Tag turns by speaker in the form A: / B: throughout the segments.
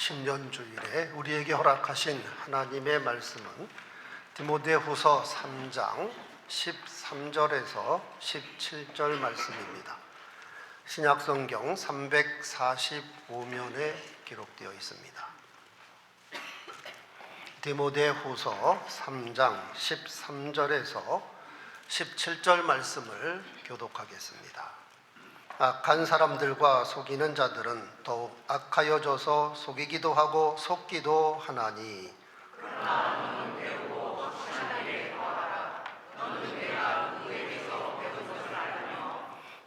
A: 신년주일에 우리에게 허락하신 하나님의 말씀은 디모데후서 3장 13절에서 17절 말씀입니다. 신약성경 345면에 기록되어 있습니다. 디모데후서 3장 13절에서 17절 말씀을 교독하겠습니다. 악한 사람들과 속이는 자들은 더욱 악하여져서 속이기도 하고 속기도 하나니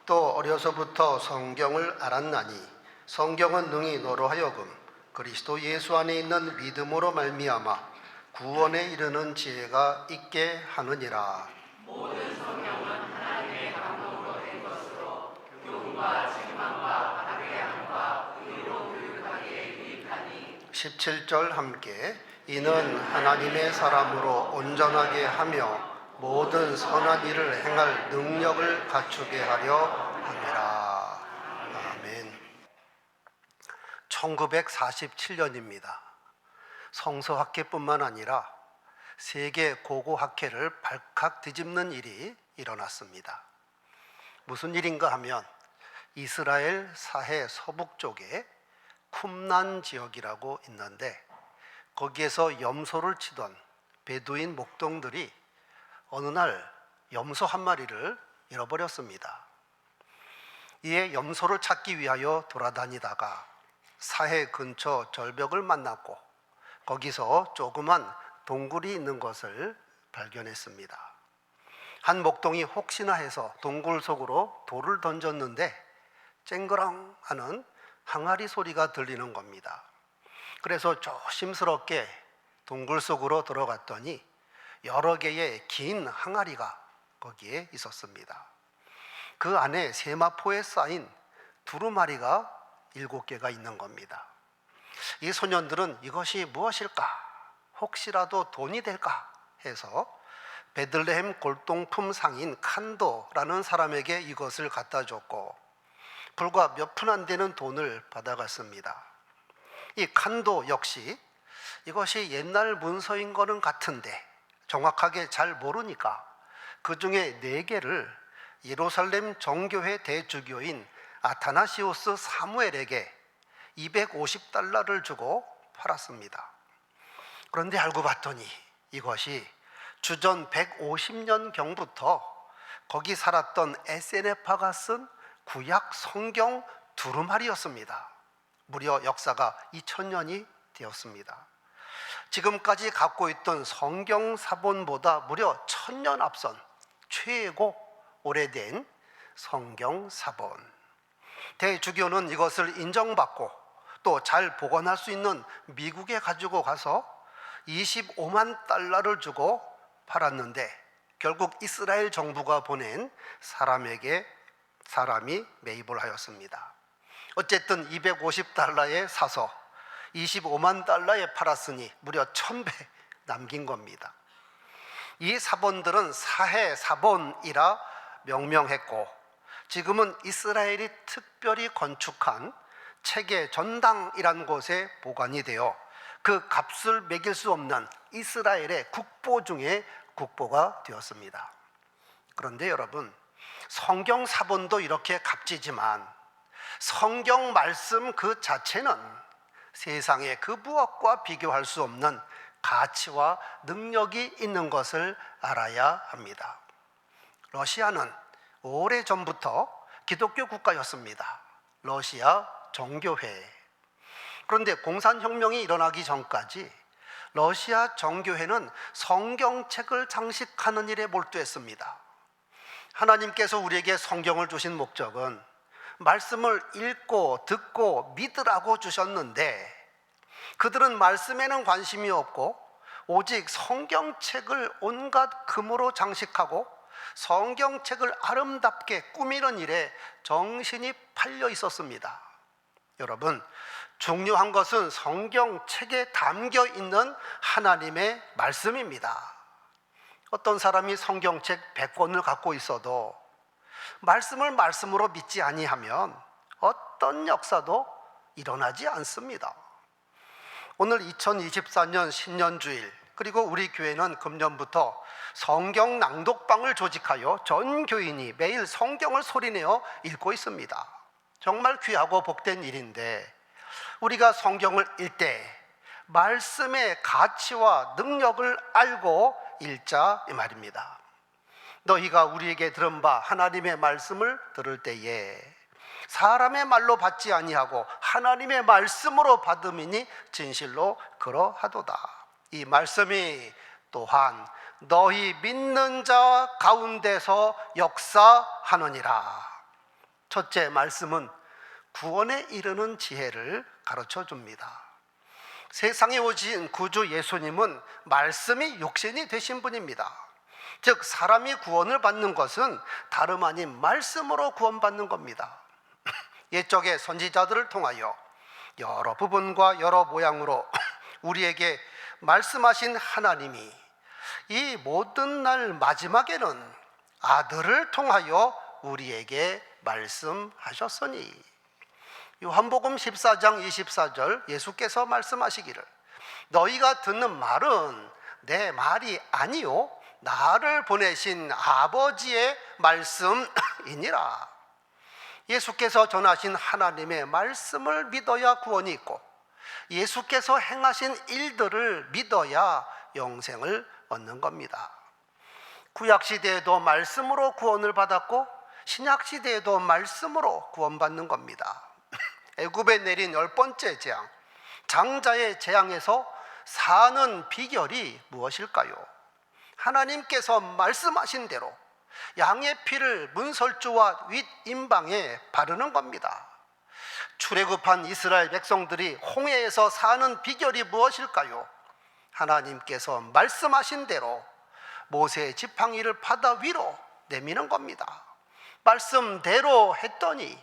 A: 또 어려서부터 성경을 알았나니 성경은 능히 너로 하여금 그리스도 예수 안에 있는 믿음으로 말미암아 구원에 이르는 지혜가 있게 하느니라.
B: 모든 성경은 하나님의 감동으로 된 것으로 교훈과 책망과 박해함과 의로 교육하기에 유익하니
A: 17절 함께 이는 하나님의 사람으로 온전하게 하며 모든 선한 일을 행할 능력을 갖추게 하려 함이라. 아멘. 1947년입니다. 성서학회뿐만 아니라 세계 고고학회를 발칵 뒤집는 일이 일어났습니다. 무슨 일인가 하면 이스라엘 사해 서북쪽에 쿰난 지역이라고 있는데 거기에서 염소를 치던 베두인 목동들이 어느 날 염소 한 마리를 잃어버렸습니다. 이에 염소를 찾기 위하여 돌아다니다가 사해 근처 절벽을 만났고 거기서 조그만 동굴이 있는 것을 발견했습니다. 한 목동이 혹시나 해서 동굴 속으로 돌을 던졌는데 쨍그랑 하는 항아리 소리가 들리는 겁니다. 그래서 조심스럽게 동굴 속으로 들어갔더니 여러 개의 긴 항아리가 거기에 있었습니다. 그 안에 세마포에 쌓인 두루마리가 7개가 있는 겁니다. 이 소년들은 이것이 무엇일까? 혹시라도 돈이 될까? 해서 베들레헴 골동품 상인 칸도라는 사람에게 이것을 갖다 줬고 불과 몇 푼 안 되는 돈을 받아갔습니다. 이 칸도 역시 이것이 옛날 문서인 거는 같은데 정확하게 잘 모르니까 그 중에 4개를 예루살렘 정교회 대주교인 아타나시우스 사무엘에게 250달러를 주고 팔았습니다. 그런데 알고 봤더니 이것이 주전 150년경부터 거기 살았던 에세네파가 쓴 구약 성경 두루마리였습니다. 무려 역사가 2000년이 되었습니다. 지금까지 갖고 있던 성경 사본보다 무려 1000년 앞선 최고 오래된 성경 사본. 대주교는 이것을 인정받고 또 잘 보관할 수 있는 미국에 가지고 가서 25만 달러를 주고 팔았는데 결국 이스라엘 정부가 보낸 사람이 매입을 하였습니다. 어쨌든 250달러에 사서 25만 달러에 팔았으니 무려 1000배 남긴 겁니다. 이 사본들은 사해 사본이라 명명했고 지금은 이스라엘이 특별히 건축한 체계 전당이라는 곳에 보관이 되어 그 값을 매길 수 없는 이스라엘의 국보 중에 국보가 되었습니다. 그런데 여러분, 성경 사본도 이렇게 값지지만 성경 말씀 그 자체는 세상의 그 무엇과 비교할 수 없는 가치와 능력이 있는 것을 알아야 합니다. 러시아는 오래전부터 기독교 국가였습니다. 러시아 정교회. 그런데 공산혁명이 일어나기 전까지 러시아 정교회는 성경책을 장식하는 일에 몰두했습니다. 하나님께서 우리에게 성경을 주신 목적은 말씀을 읽고 듣고 믿으라고 주셨는데 그들은 말씀에는 관심이 없고 오직 성경책을 온갖 금으로 장식하고 성경책을 아름답게 꾸미는 일에 정신이 팔려 있었습니다. 여러분, 중요한 것은 성경책에 담겨 있는 하나님의 말씀입니다. 어떤 사람이 성경책 100권을 갖고 있어도 말씀을 말씀으로 믿지 아니하면 어떤 역사도 일어나지 않습니다. 오늘 2024년 신년주일, 그리고 우리 교회는 금년부터 성경 낭독방을 조직하여 전 교인이 매일 성경을 소리내어 읽고 있습니다. 정말 귀하고 복된 일인데, 우리가 성경을 읽을 때 말씀의 가치와 능력을 알고 읽자 이 말입니다. 너희가 우리에게 들은 바 하나님의 말씀을 들을 때에 사람의 말로 받지 아니하고 하나님의 말씀으로 받음이니 진실로 그러하도다. 이 말씀이 또한 너희 믿는 자 가운데서 역사하느니라. 첫째, 말씀은 구원에 이르는 지혜를 가르쳐 줍니다. 세상에 오신 구주 예수님은 말씀이 육신이 되신 분입니다. 즉 사람이 구원을 받는 것은 다름 아닌 말씀으로 구원받는 겁니다. 옛적의 선지자들을 통하여 여러 부분과 여러 모양으로 우리에게 말씀하신 하나님이 이 모든 날 마지막에는 아들을 통하여 우리에게 말씀하셨으니, 요한복음 14장 24절 예수께서 말씀하시기를 너희가 듣는 말은 내 말이 아니요 나를 보내신 아버지의 말씀이니라. 예수께서 전하신 하나님의 말씀을 믿어야 구원이 있고, 예수께서 행하신 일들을 믿어야 영생을 얻는 겁니다. 구약시대에도 말씀으로 구원을 받았고 신약시대에도 말씀으로 구원받는 겁니다. 애굽에 내린 10번째 재앙, 장자의 재앙에서 사는 비결이 무엇일까요? 하나님께서 말씀하신 대로 양의 피를 문설주와 윗임방에 바르는 겁니다. 출애굽한 이스라엘 백성들이 홍해에서 사는 비결이 무엇일까요? 하나님께서 말씀하신 대로 모세의 지팡이를 바다 위로 내미는 겁니다. 말씀대로 했더니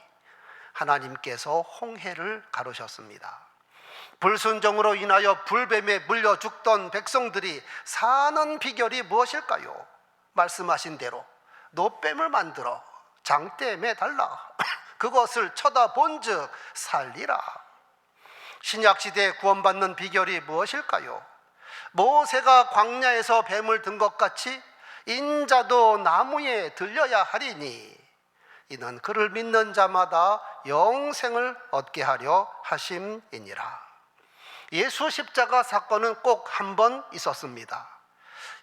A: 하나님께서 홍해를 가르셨습니다. 불순종으로 인하여 불뱀에 물려 죽던 백성들이 사는 비결이 무엇일까요? 말씀하신 대로 노뱀을 만들어 장대에 매달라 그것을 쳐다본즉 살리라. 신약시대에 구원받는 비결이 무엇일까요? 모세가 광야에서 뱀을 든 것 같이 인자도 나무에 들려야 하리니 이는 그를 믿는 자마다 영생을 얻게 하려 하심이니라. 예수 십자가 사건은 꼭 한 번 있었습니다.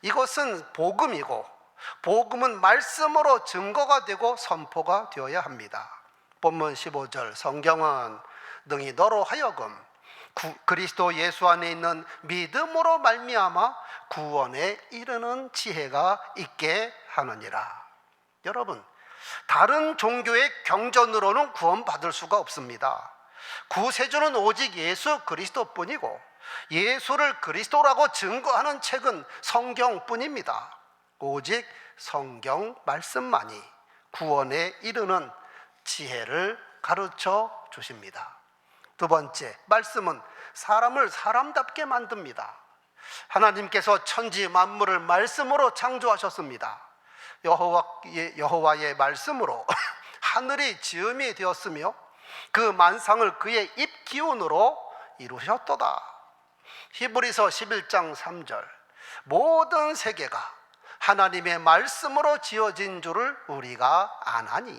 A: 이것은 복음이고, 복음은 말씀으로 증거가 되고 선포가 되어야 합니다. 본문 15절 성경은 능히 너로 하여금 그리스도 예수 안에 있는 믿음으로 말미암아 구원에 이르는 지혜가 있게 하느니라. 여러분, 다른 종교의 경전으로는 구원받을 수가 없습니다. 구세주는 오직 예수 그리스도뿐이고, 예수를 그리스도라고 증거하는 책은 성경뿐입니다. 오직 성경 말씀만이 구원에 이르는 지혜를 가르쳐 주십니다. 두 번째, 말씀은 사람을 사람답게 만듭니다. 하나님께서 천지 만물을 말씀으로 창조하셨습니다. 여호와의 말씀으로 하늘이 지음이 되었으며 그 만상을 그의 입 기운으로 이루셨도다. 히브리서 11장 3절 모든 세계가 하나님의 말씀으로 지어진 줄을 우리가 아나니.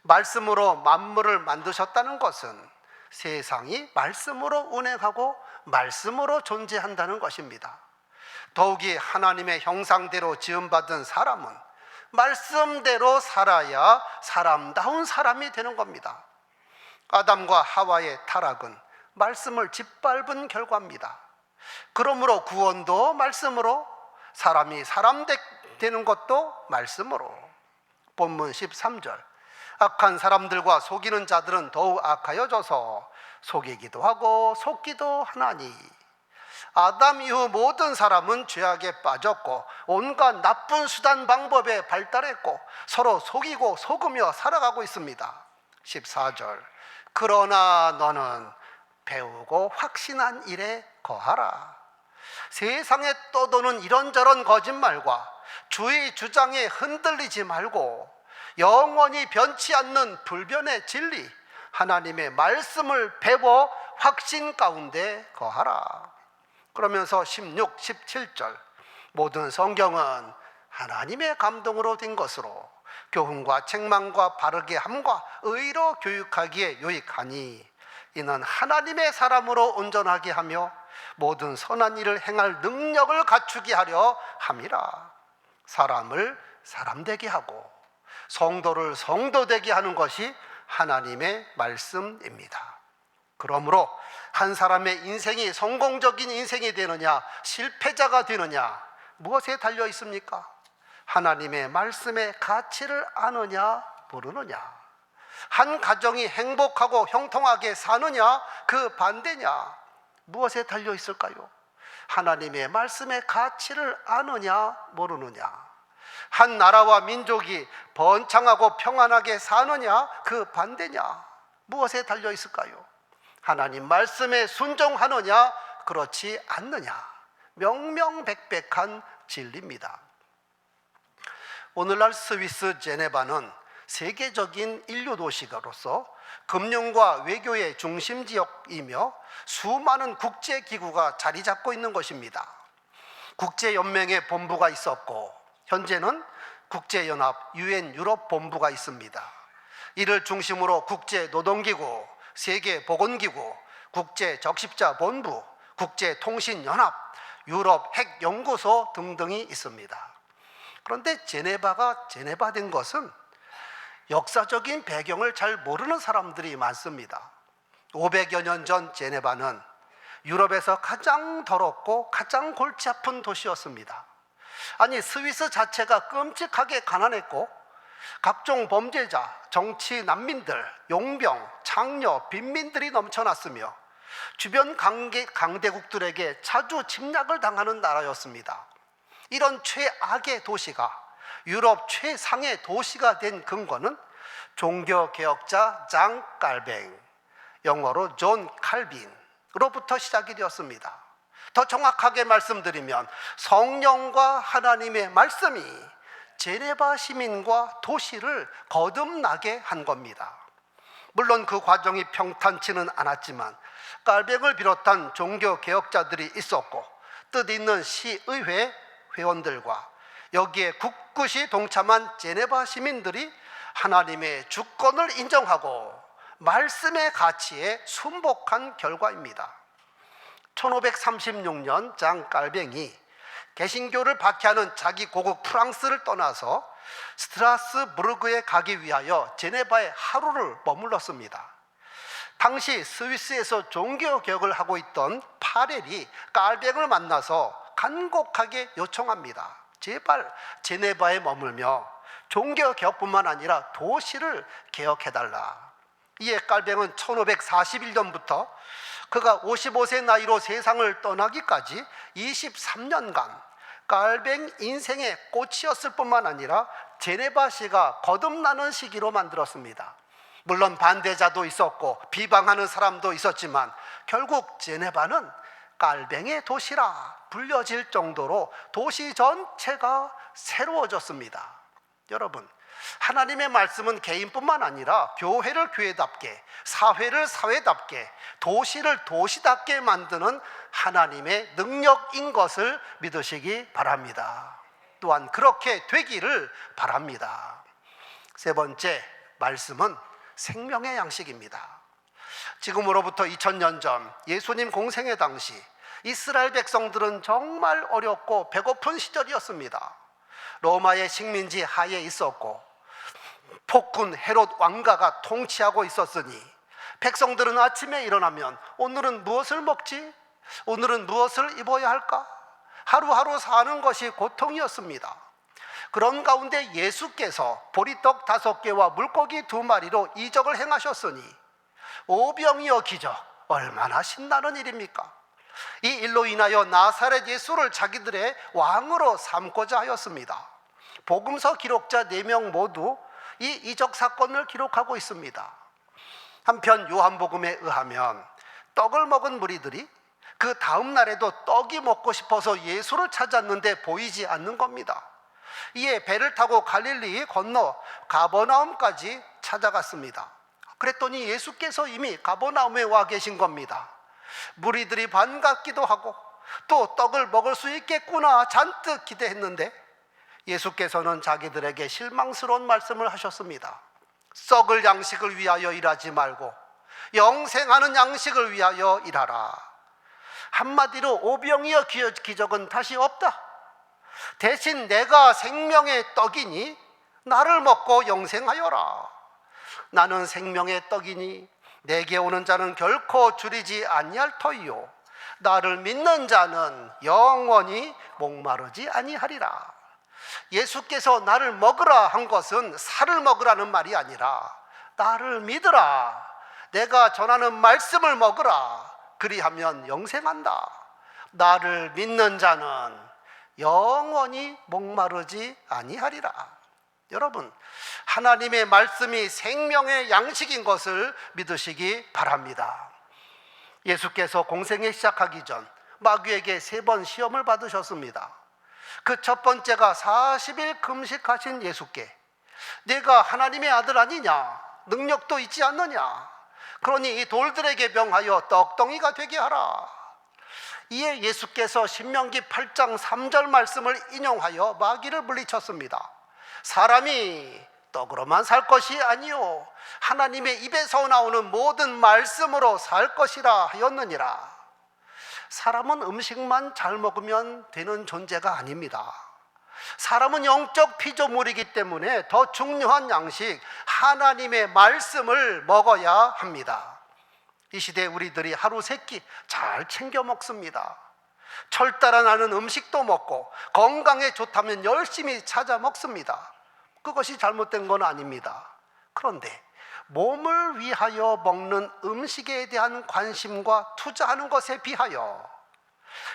A: 말씀으로 만물을 만드셨다는 것은 세상이 말씀으로 운행하고 말씀으로 존재한다는 것입니다. 더욱이 하나님의 형상대로 지음받은 사람은 말씀대로 살아야 사람다운 사람이 되는 겁니다. 아담과 하와의 타락은 말씀을 짓밟은 결과입니다. 그러므로 구원도 말씀으로, 사람이 사람 되는 것도 말씀으로. 본문 13절 악한 사람들과 속이는 자들은 더욱 악하여져서 속이기도 하고 속기도 하나니. 아담 이후 모든 사람은 죄악에 빠졌고 온갖 나쁜 수단 방법에 발달했고 서로 속이고 속으며 살아가고 있습니다. 14절 그러나 너는 배우고 확신한 일에 거하라. 세상에 떠도는 이런저런 거짓말과 주의 주장에 흔들리지 말고 영원히 변치 않는 불변의 진리, 하나님의 말씀을 배워 확신 가운데 거하라. 그러면서 16, 17절 모든 성경은 하나님의 감동으로 된 것으로 교훈과 책망과 바르게 함과 의로 교육하기에 유익하니 이는 하나님의 사람으로 온전하게 하며 모든 선한 일을 행할 능력을 갖추게 하려 함이라. 사람을 사람되게 하고 성도를 성도되게 하는 것이 하나님의 말씀입니다. 그러므로 한 사람의 인생이 성공적인 인생이 되느냐 실패자가 되느냐 무엇에 달려 있습니까? 하나님의 말씀의 가치를 아느냐 모르느냐. 한 가정이 행복하고 형통하게 사느냐 그 반대냐 무엇에 달려 있을까요? 하나님의 말씀의 가치를 아느냐 모르느냐. 한 나라와 민족이 번창하고 평안하게 사느냐 그 반대냐 무엇에 달려 있을까요? 하나님 말씀에 순종하느냐 그렇지 않느냐. 명명백백한 진리입니다. 오늘날 스위스 제네바는 세계적인 인류 도시로서 금융과 외교의 중심 지역이며 수많은 국제기구가 자리 잡고 있는 것입니다. 국제연맹의 본부가 있었고 현재는 국제연합 UN 유럽 본부가 있습니다. 이를 중심으로 국제노동기구, 세계보건기구, 국제적십자본부, 국제통신연합, 유럽 핵연구소 등등이 있습니다. 그런데 제네바가 제네바된 것은 역사적인 배경을 잘 모르는 사람들이 많습니다. 500여 년 전 제네바는 유럽에서 가장 더럽고 가장 골치 아픈 도시였습니다. 아니 스위스 자체가 끔찍하게 가난했고 각종 범죄자, 정치 난민들, 용병, 장녀, 빈민들이 넘쳐났으며 주변 강대국들에게 자주 침략을 당하는 나라였습니다. 이런 최악의 도시가 유럽 최상의 도시가 된 근거는 종교개혁자 장 깔뱅, 영어로 존 칼빈으로부터 시작이 되었습니다. 더 정확하게 말씀드리면 성령과 하나님의 말씀이 제네바 시민과 도시를 거듭나게 한 겁니다. 물론 그 과정이 평탄치는 않았지만 깔뱅을 비롯한 종교개혁자들이 있었고 뜻있는 시의회 회원들과 여기에 굳굳이 동참한 제네바 시민들이 하나님의 주권을 인정하고 말씀의 가치에 순복한 결과입니다. 1536년 장 깔뱅이 개신교를 박해하는 자기 고국 프랑스를 떠나서 스트라스부르크에 가기 위하여 제네바에 하루를 머물렀습니다. 당시 스위스에서 종교개혁을 하고 있던 파렐이 깔뱅을 만나서 간곡하게 요청합니다. 제발 제네바에 머물며 종교개혁뿐만 아니라 도시를 개혁해달라. 이에 깔뱅은 1541년부터 그가 55세 나이로 세상을 떠나기까지 23년간 깔뱅 인생의 꽃이었을 뿐만 아니라 제네바시가 거듭나는 시기로 만들었습니다. 물론 반대자도 있었고 비방하는 사람도 있었지만 결국 제네바는 깔뱅의 도시라 불려질 정도로 도시 전체가 새로워졌습니다. 여러분, 하나님의 말씀은 개인뿐만 아니라 교회를 교회답게, 사회를 사회답게, 도시를 도시답게 만드는 하나님의 능력인 것을 믿으시기 바랍니다. 또한 그렇게 되기를 바랍니다. 세 번째, 말씀은 생명의 양식입니다. 지금으로부터 2000년 전 예수님 공생애 당시 이스라엘 백성들은 정말 어렵고 배고픈 시절이었습니다. 로마의 식민지 하에 있었고 폭군 헤롯 왕가가 통치하고 있었으니 백성들은 아침에 일어나면 오늘은 무엇을 먹지? 오늘은 무엇을 입어야 할까? 하루하루 사는 것이 고통이었습니다. 그런 가운데 예수께서 보리떡 5개와 물고기 2마리로 이적을 행하셨으니 오병이어 기적, 얼마나 신나는 일입니까? 이 일로 인하여 나사렛 예수를 자기들의 왕으로 삼고자 하였습니다. 복음서 기록자 4명 모두 이 이적 사건을 기록하고 있습니다. 한편 요한복음에 의하면 떡을 먹은 무리들이 그 다음 날에도 떡이 먹고 싶어서 예수를 찾았는데 보이지 않는 겁니다. 이에 배를 타고 갈릴리 건너 가버나움까지 찾아갔습니다. 그랬더니 예수께서 이미 가버나움에 와 계신 겁니다. 무리들이 반갑기도 하고 또 떡을 먹을 수 있겠구나 잔뜩 기대했는데 예수께서는 자기들에게 실망스러운 말씀을 하셨습니다. 썩을 양식을 위하여 일하지 말고 영생하는 양식을 위하여 일하라. 한마디로 오병이어 기적은 다시 없다. 대신 내가 생명의 떡이니 나를 먹고 영생하여라. 나는 생명의 떡이니 내게 오는 자는 결코 줄이지 아니할 터이요 나를 믿는 자는 영원히 목마르지 아니하리라. 예수께서 나를 먹으라 한 것은 살을 먹으라는 말이 아니라 나를 믿으라, 내가 전하는 말씀을 먹으라, 그리하면 영생한다. 나를 믿는 자는 영원히 목마르지 아니하리라. 여러분, 하나님의 말씀이 생명의 양식인 것을 믿으시기 바랍니다. 예수께서 공생애 시작하기 전 마귀에게 3번 시험을 받으셨습니다. 그 첫 번째가 40일 금식하신 예수께 네가 하나님의 아들 아니냐, 능력도 있지 않느냐, 그러니 이 돌들에게 명하여 떡덩이가 되게 하라. 이에 예수께서 신명기 8장 3절 말씀을 인용하여 마귀를 물리쳤습니다. 사람이 떡으로만 살 것이 아니요 하나님의 입에서 나오는 모든 말씀으로 살 것이라 하였느니라. 사람은 음식만 잘 먹으면 되는 존재가 아닙니다. 사람은 영적 피조물이기 때문에 더 중요한 양식 하나님의 말씀을 먹어야 합니다. 이 시대에 우리들이 하루 3끼 잘 챙겨 먹습니다. 철따라 나는 음식도 먹고 건강에 좋다면 열심히 찾아 먹습니다. 그것이 잘못된 건 아닙니다. 그런데 몸을 위하여 먹는 음식에 대한 관심과 투자하는 것에 비하여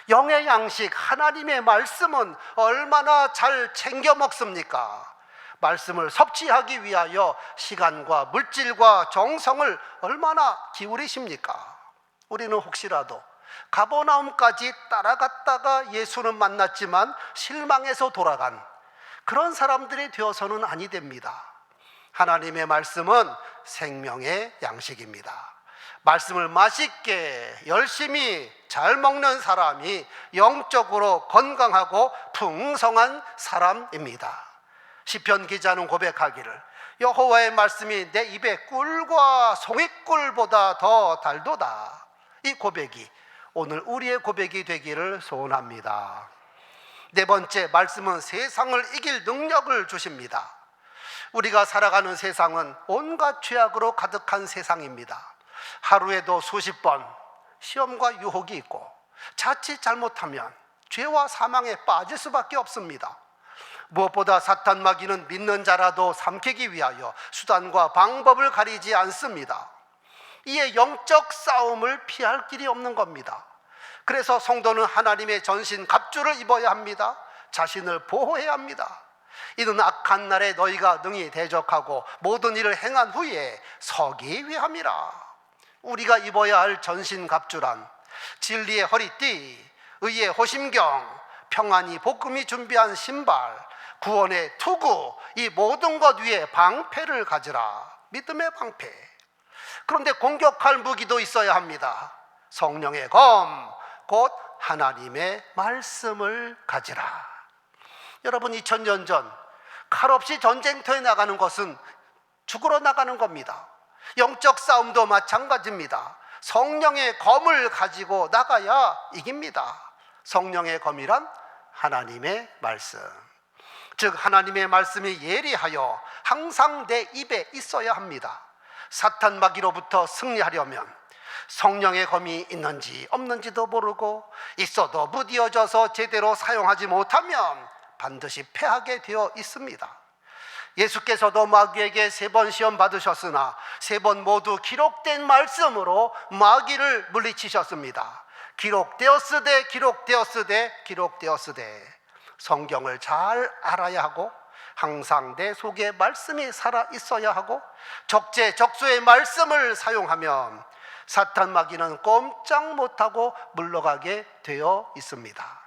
A: 영의 양식 하나님의 말씀은 얼마나 잘 챙겨 먹습니까? 말씀을 섭취하기 위하여 시간과 물질과 정성을 얼마나 기울이십니까? 우리는 혹시라도 가버나움까지 따라갔다가 예수는 만났지만 실망해서 돌아간 그런 사람들이 되어서는 아니 됩니다. 하나님의 말씀은 생명의 양식입니다. 말씀을 맛있게 열심히 잘 먹는 사람이 영적으로 건강하고 풍성한 사람입니다. 시편 기자는 고백하기를 여호와의 말씀이 내 입에 꿀과 송이꿀보다 더 달도다. 이 고백이 오늘 우리의 고백이 되기를 소원합니다. 4번째, 말씀은 세상을 이길 능력을 주십니다. 우리가 살아가는 세상은 온갖 죄악으로 가득한 세상입니다. 하루에도 수십 번 시험과 유혹이 있고 자칫 잘못하면 죄와 사망에 빠질 수밖에 없습니다. 무엇보다 사탄 마귀는 믿는 자라도 삼키기 위하여 수단과 방법을 가리지 않습니다. 이에 영적 싸움을 피할 길이 없는 겁니다. 그래서 성도는 하나님의 전신 갑주를 입어야 합니다. 자신을 보호해야 합니다. 이는 악한 날에 너희가 능히 대적하고 모든 일을 행한 후에 서기 위함이라. 우리가 입어야 할 전신 갑주란 진리의 허리띠, 의의 호심경, 평안이 복음이 준비한 신발, 구원의 투구, 이 모든 것 위에 방패를 가지라. 믿음의 방패. 그런데 공격할 무기도 있어야 합니다. 성령의 검, 곧 하나님의 말씀을 가지라. 여러분, 2000년 전 칼 없이 전쟁터에 나가는 것은 죽으러 나가는 겁니다. 영적 싸움도 마찬가지입니다. 성령의 검을 가지고 나가야 이깁니다. 성령의 검이란 하나님의 말씀, 즉 하나님의 말씀이 예리하여 항상 내 입에 있어야 합니다. 사탄 마귀로부터 승리하려면 성령의 검이 있는지 없는지도 모르고 있어도 무디어져서 제대로 사용하지 못하면 반드시 패하게 되어 있습니다. 예수께서도 마귀에게 3번 시험 받으셨으나 3번 모두 기록된 말씀으로 마귀를 물리치셨습니다. 기록되었으되 기록되었으되 기록되었으되. 성경을 잘 알아야 하고 항상 내 속에 말씀이 살아 있어야 하고 적재적소의 말씀을 사용하면 사탄 마귀는 꼼짝 못하고 물러가게 되어 있습니다.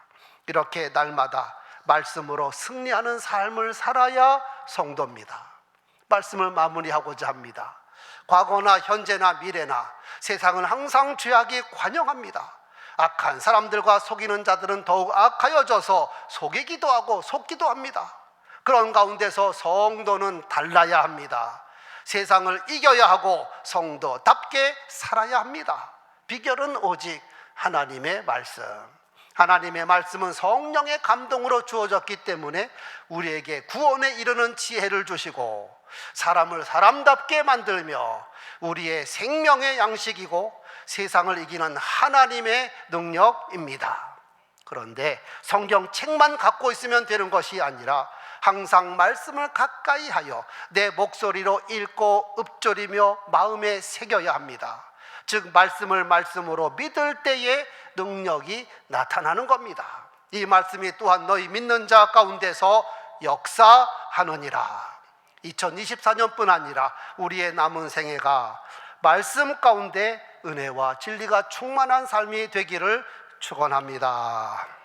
A: 이렇게 날마다 말씀으로 승리하는 삶을 살아야 성도입니다. 말씀을 마무리하고자 합니다. 과거나 현재나 미래나 세상은 항상 죄악이 관영합니다. 악한 사람들과 속이는 자들은 더욱 악하여져서 속이기도 하고 속기도 합니다. 그런 가운데서 성도는 달라야 합니다. 세상을 이겨야 하고 성도답게 살아야 합니다. 비결은 오직 하나님의 말씀. 하나님의 말씀은 성령의 감동으로 주어졌기 때문에 우리에게 구원에 이르는 지혜를 주시고 사람을 사람답게 만들며 우리의 생명의 양식이고 세상을 이기는 하나님의 능력입니다. 그런데 성경책만 갖고 있으면 되는 것이 아니라 항상 말씀을 가까이 하여 내 목소리로 읽고 읊조리며 마음에 새겨야 합니다. 즉 말씀을 말씀으로 믿을 때에 능력이 나타나는 겁니다. 이 말씀이 또한 너희 믿는 자 가운데서 역사하느니라. 2024년뿐 아니라 우리의 남은 생애가 말씀 가운데 은혜와 진리가 충만한 삶이 되기를 축원합니다.